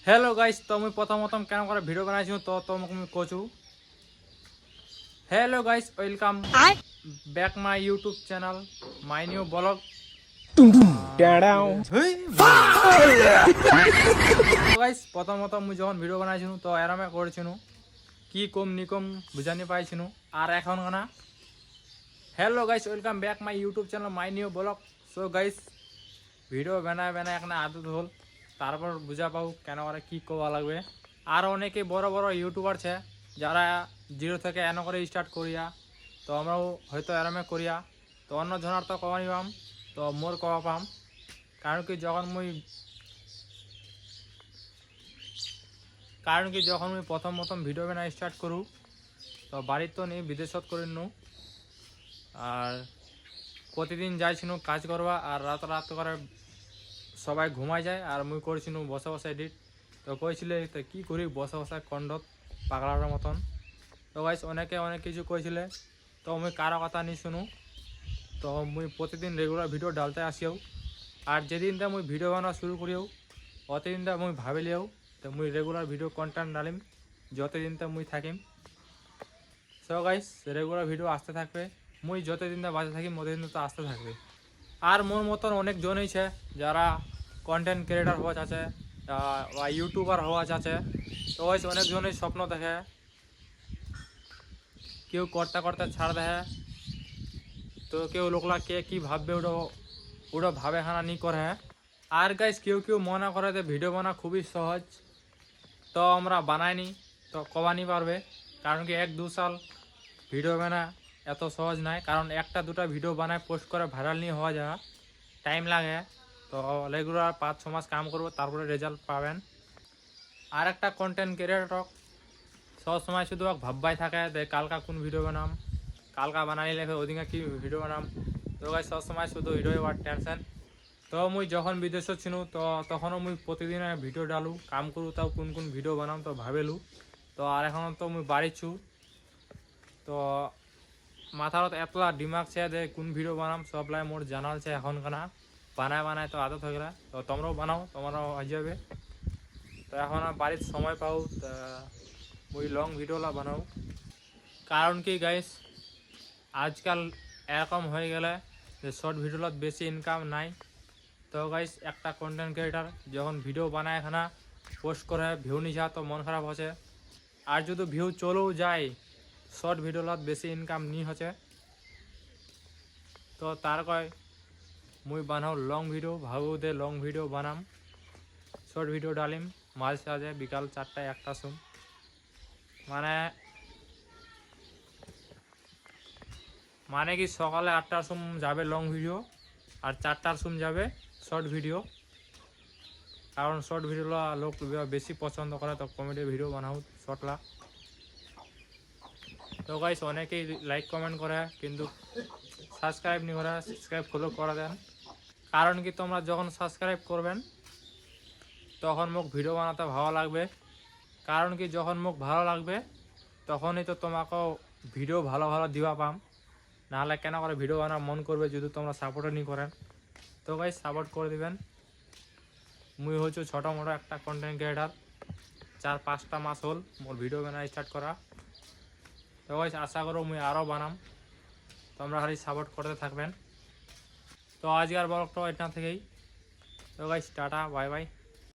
Hello guys तो मुझे प्रथम क्या भिडियो बनाई तो तुम्हें कहूँ hello guys welcome back my YouTube channel my new blog guys प्रथम मुझे जो भिडियो बनाई तो एरमे कर कि कम निकम बुझा नहीं पाई और एखन गाना hello guys welcome back my YouTube channel my new blog so guys video बनाए बनाए एक आदत हल তারপর বুঝা পাও কেন করে কী করা লাগবে আর অনেকে বড় বড় ইউটিউবার আছে যারা জিরো থেকে এন করে স্টার্ট করিয়া তো আমরাও হয়তো এরমে করিয়া তো অন্য জনার তো কমানি পাম তো মোর কওয়া পাম কারণ কি যখন মুই প্রথম ভিডিও বানা স্টার্ট করু তো বাড়ির তো নেই বিদেশত করে নু আর প্রতিদিন যাইছিনু কাজ করবা আর রাত করে সবাই ঘুমাই যায় আর মুই করেছিল বসে বসে এডিট তো কইছিলে তো কী করি বসে বসে কন্ডত পাগলার মতন তো গাইস অনেকে অনেক কিছু কইছিলে তো মুই কারো কথা নি শুনু তো মুই প্রতিদিন রেগুলার ভিডিও ডালতে আসিও আর যেদিন মুই ভিডিও বানা শুরু করিও অতদিন মুই ভাবিলিও তো মুই রেগুলার ভিডিও কন্টেন্ট ডালিম যতদিন মুই থাকিম সো গাইস রেগুলার ভিডিও আসতে থাকবে মুই যতদিন বাঁচে থাকিম অতদিন তো আসতে থাকবে আর মোর মতন অনেক জন আছে যারা কন্টেন্ট ক্রিয়েটার হওয়া আছে বা ইউটিউবার হওয়া আছে তো ওই অনেক জনের স্বপ্ন দেখে কেউ করতে করতে ছাড় দেখে তো কেউ লোকলা কে কী ভাববে ওটা ভাবে হানা নি করে আর গাইস কেউ মনে করে যে ভিডিও বানা খুবই সহজ তো আমরা বানাইনি তো কবানি পারবে কারণ কি 1-2 সাল ভিডিও বানা এত সহজ নাই কারণ একটা দুটা ভিডিও বানায় পোস্ট করে ভাইরাল নিয়ে হওয়া যায় টাইম লাগে তো রেগুলার 5-6 মাস কাম করবো তারপরে রেজাল্ট পাবেন আর একটা কন্টেন্ট ক্রিয়েটর সব সময় শুধু ভাববাই থাকে যে কালকা কোন ভিডিও বানাম কালকা বানাই লেখে ওদিকে কি ভিডিও বানাম তো গাইস সব সময় শুধু হিরোই আর টেনশন তো মুই যখন বিদেশত ছিল তো তখনও মুই প্রতিদিন ভিডিও ডালু কাম করু তাও কোন ভিডিও বানাম তো ভাবেলু তো আর এখন তো মুই বাড়িছু তো মাথার এতলা দিমাগ ছে যে কোন ভিডিও বানাম সবলাই মোর জানাল ছে এখন কানা বানায় তো আদত হয়ে গেলে তো তোমরাও বানাও তোমারও হয়ে যাবে তো এখন বাড়ির সময় পাও তা ওই লং ভিডিওলা বানাও কারণ কি গাইস আজকাল এরকম হয়ে গেলে যে শর্ট ভিডিওলত বেশি ইনকাম নাই তো গাইস একটা কন্টেন্ট ক্রিয়েটার যখন ভিডিও বানায় এখানে পোস্ট করে ভিউ নি যা তো মন খারাপ হচ্ছে আর যদি ভিউ চলেও যায় শর্ট ভিডিওলত বেশি ইনকাম নি হচ্ছে তো তার কয় মুই বানাও লং ভিডিও ভাবু দে লং ভিডিও বানাম শর্ট ভিডিও ডালিম মাঝে সাঝে বিকাল 4টায় 1টা সুম মানে কি সকালে 8টার সুম যাবে লং ভিডিও আর 4টার সুম যাবে শর্ট ভিডিও কারণ শর্ট ভিডিও লোক বেশি পছন্দ করে তো কমেডি ভিডিও বানাও শর্টলা তো গাইস অনেকেই লাইক কমেন্ট করে কিন্তু সাবস্ক্রাইব নি করে সাবস্ক্রাইব ফলো করে দেন কারণ কি তোমরা যখন সাবস্ক্রাইব করবেন তখন মোক ভিডিও বানাতে ভালো লাগবে কারণ কি যখন মোক ভালো লাগবে তখনই তো তোমাকে ভিডিও ভালো দিবা পাম নাহলে কেন করে ভিডিও বানার মন করবে যদি তোমরা সাপোর্টও নি করেন তো গাইস সাপোর্ট করে দিবেন মুই হচ্ছে ছোটো মোটো একটা কন্টেন্ট ক্রিয়েটার 4-5টা মাস হল মোর ভিডিও বানা স্টার্ট করা তো গাইস আশা করো মুই আরও বানাম তোমরা খালি সাপোর্ট করতে থাকবেন তো আজকের ব্লগটা এটা থেকেই তো গাইস টাটা বাই বাই।